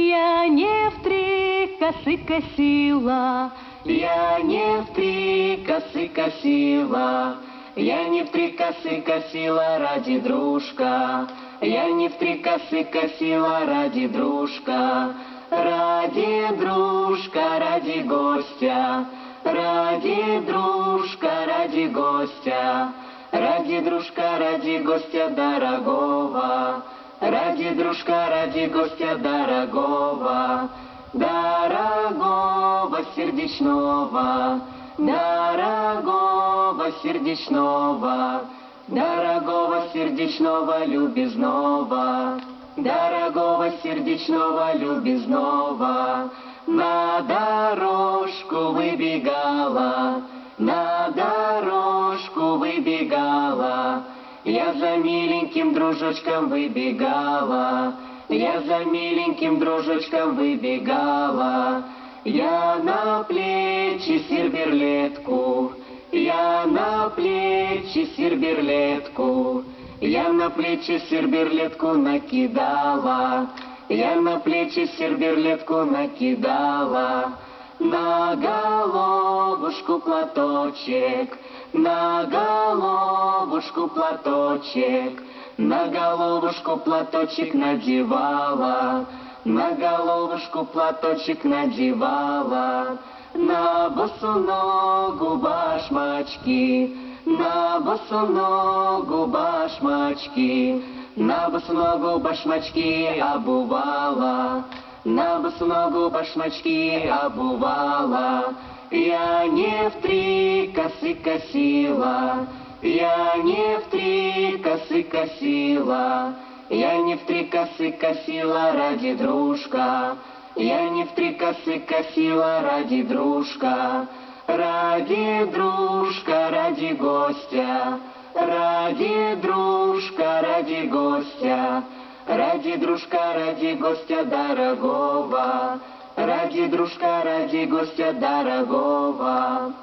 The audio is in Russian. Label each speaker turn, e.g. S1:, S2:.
S1: Я не в три косы косила, я не в три косы косила, я не в три косы косила ради дружка, я не в три косы косила ради дружка, ради дружка, ради гостя, ради дружка, ради гостя, ради дружка, ради гостя дорогого, ради дружка, ради гостя дорогого, дорогого сердечного, дорогого сердечного, дорогого сердечного любезного, дорогого сердечного любезного. На дорожку выбегала, на дорожку выбегала, я за миленьким дружочком выбегала, я за миленьким дружочком выбегала. Я на плечи серберлетку, я на плечи серберлетку, я на плечи серберлетку накидала, я на плечи серберлетку накидала. На головушку платочек, на головушку платочек, на головушку платочек надевала, на головушку платочек надевала. На босу ногу башмачки, на босу ногу башмачки, на босу ногу башмачки обувала, на босу ногу башмачки обувала. Я не в три косы косила, я не в три косы косила, я не в три косы косила ради дружка, я не в три косы косила ради дружка, ради дружка, ради гостя, ради дружка, ради гостя, ради дружка, ради гостя дорогого, ради дружка, ради гостя дорогого.